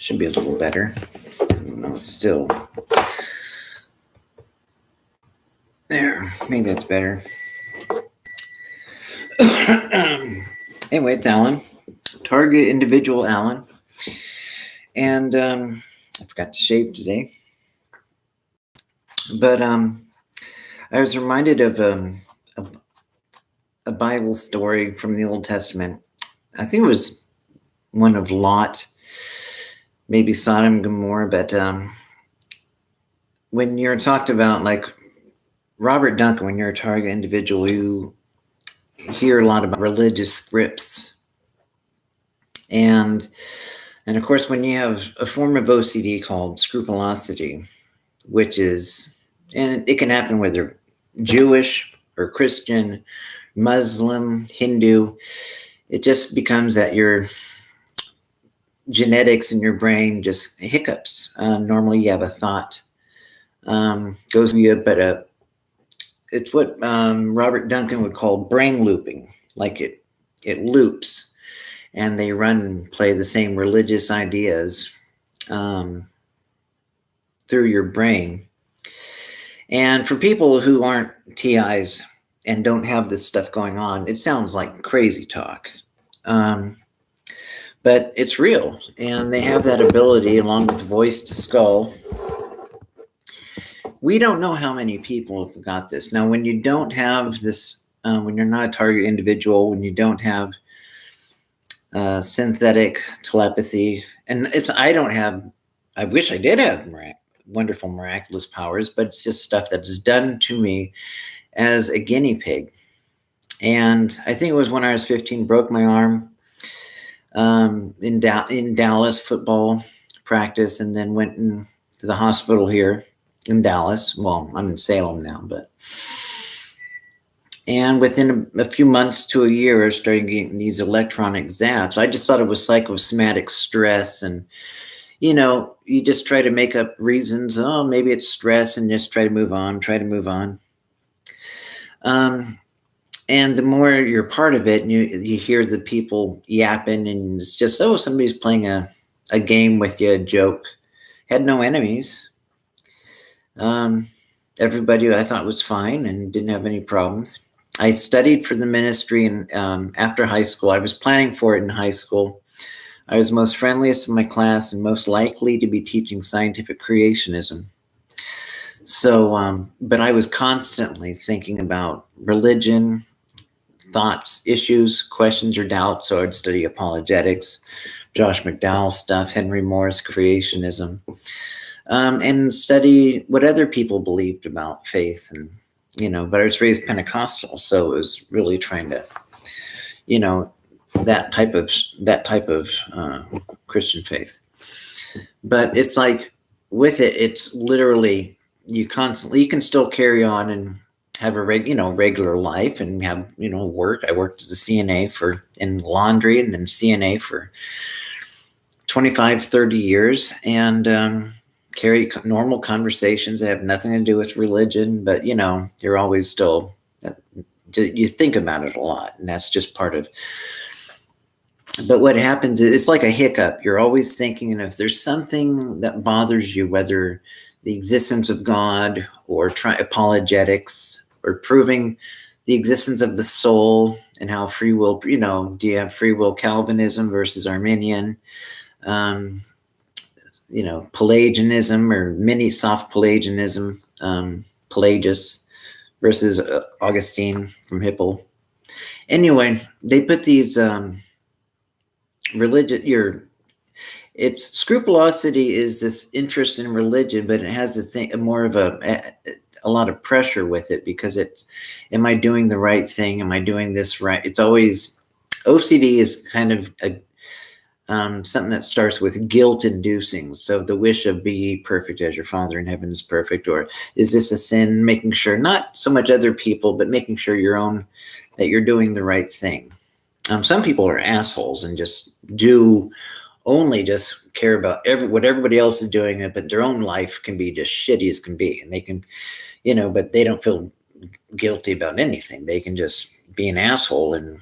Should be a little better. I don't know, it's still there. Maybe that's better. Anyway, it's Alan, Targeted Individual Alan, and I forgot to shave today. But I was reminded of a Bible story from the Old Testament. I think it was one of Lot, maybe Sodom and Gomorrah, but when you're talked about, like Robert Duncan, when you're a target individual, you hear a lot about religious scripts. And of course, when you have a form of OCD called scrupulosity, which is, and it can happen whether Jewish or Christian, Muslim, Hindu, it just becomes that your genetics in your brain just hiccups. Normally you have a thought goes to you, but it's what Robert Duncan would call brain looping. Like it loops, and they run and play the same religious ideas through your brain. And for people who aren't TIs and don't have this stuff going on, it sounds like crazy talk. But it's real, and they have that ability along with voice to skull. We don't know how many people have got this. Now, when you don't have this, when you're not a target individual, when you don't have synthetic telepathy, and I wish I did have wonderful, miraculous powers, but it's just stuff that's done to me as a guinea pig. And I think it was when I was 15, broke my arm in Dallas football practice, and then went to the hospital here in Dallas. Well, I'm in Salem now, and within a few months to a year, I was starting getting these electronic zaps. I just thought it was psychosomatic stress, and you just try to make up reasons. Oh, maybe it's stress, and just try to move on. And the more you're part of it, and you hear the people yapping, and it's just, oh, somebody's playing a game with you, a joke. Had no enemies. Everybody I thought was fine and didn't have any problems. I studied for the ministry, and after high school, I was planning for it in high school. I was most friendliest in my class and most likely to be teaching scientific creationism. So, but I was constantly thinking about religion, thoughts, issues, questions, or doubts. So I'd study apologetics, Josh McDowell stuff, Henry Moore's creationism, and study what other people believed about faith. And, but I was raised Pentecostal, so it was really trying to, that type of Christian faith. But it's like with it, it's literally, you can still carry on and have a regular life and have, work. I worked as a CNA in laundry and then CNA for 25, 30 years, and carry normal conversations that have nothing to do with religion, but you're always still, you think about it a lot, and that's just part of. But what happens is, it's like a hiccup. You're always thinking, and if there's something that bothers you, whether the existence of God or apologetics or proving the existence of the soul and how free will, do you have free will Calvinism versus Arminian, Pelagianism or mini soft Pelagianism, Pelagius versus Augustine from Hippo. Anyway, they put these it's scrupulosity is this interest in religion, but it has more of a lot of pressure with it, because am I doing the right thing? Am I doing this right? It's always, OCD is kind of something that starts with guilt inducing. So the wish of be ye perfect as your Father in heaven is perfect, or is this a sin? Making sure, not so much other people, but making sure that you're doing the right thing. Some people are assholes and just just care about what everybody else is doing, but their own life can be just shitty as can be. And they can, but they don't feel guilty about anything. They can just be an asshole and,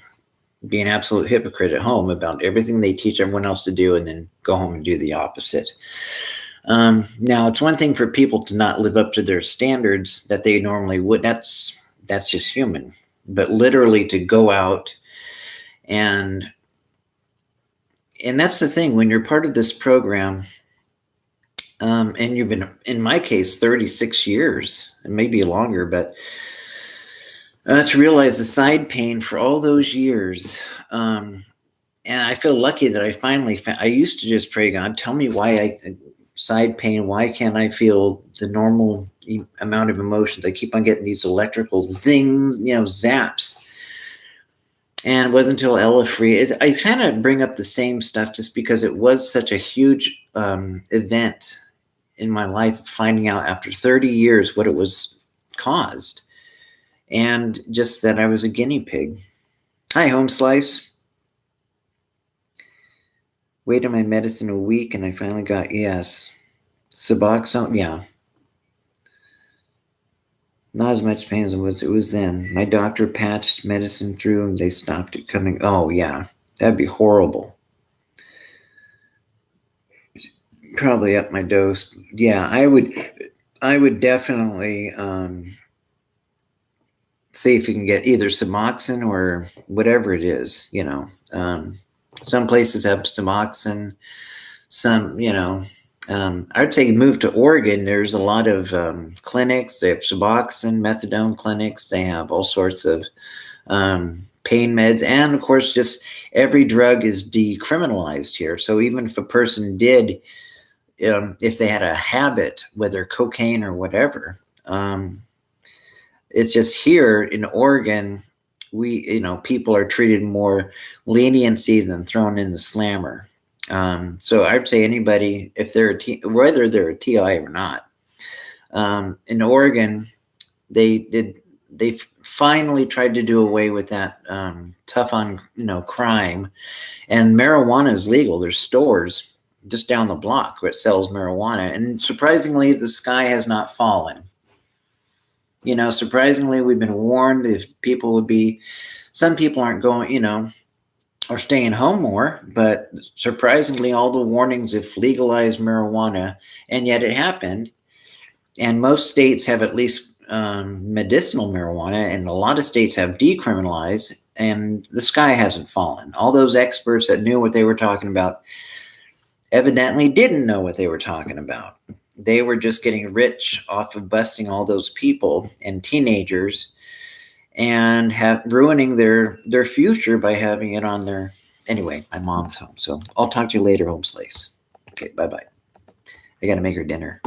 be an absolute hypocrite at home about everything they teach everyone else to do and then go home and do the opposite. Now, it's one thing for people to not live up to their standards that they normally would. That's just human. But literally to go out and that's the thing, when you're part of this program, and you've been, in my case, 36 years, and maybe longer, but to realize the side pain for all those years. And I feel lucky that I finally found, I used to just pray, God, tell me why side pain, why can't I feel the normal amount of emotions? I keep on getting these electrical zings, zaps. And it wasn't until Ella Free, I kind of bring up the same stuff just because it was such a huge event in my life, finding out after 30 years what it was caused. And just that I was a guinea pig. Hi, Home Slice. Waited my medicine a week and I finally got, yes. Suboxone, yeah. Not as much pain as it was then. My doctor patched medicine through and they stopped it coming. Oh, yeah. That'd be horrible. Probably up my dose. Yeah, I would definitely see if you can get either Suboxone or whatever it is, Some places have Suboxone. Some, I would say move to Oregon. There's a lot of clinics. They have Suboxone, methadone clinics. They have all sorts of pain meds. And, of course, just every drug is decriminalized here. So even if a person did, if they had a habit, whether cocaine or whatever, it's just here in Oregon, people are treated more leniency than thrown in the slammer. So I'd say anybody, if they're whether they're a TI or not, in Oregon, they finally tried to do away with that tough on crime, and marijuana is legal. There's stores just down the block that sells marijuana, and surprisingly, the sky has not fallen. Surprisingly, we've been warned if people would be. Some people aren't going, or staying home more, but surprisingly, all the warnings if legalized marijuana, and yet it happened. And most states have at least medicinal marijuana, and a lot of states have decriminalized, and the sky hasn't fallen. All those experts that knew what they were talking about evidently didn't know what they were talking about. They were just getting rich off of busting all those people and teenagers and ruining their future by having it on their. Anyway, my mom's home, so I'll talk to you later, Home Slice. Okay, bye-bye. I got to make her dinner.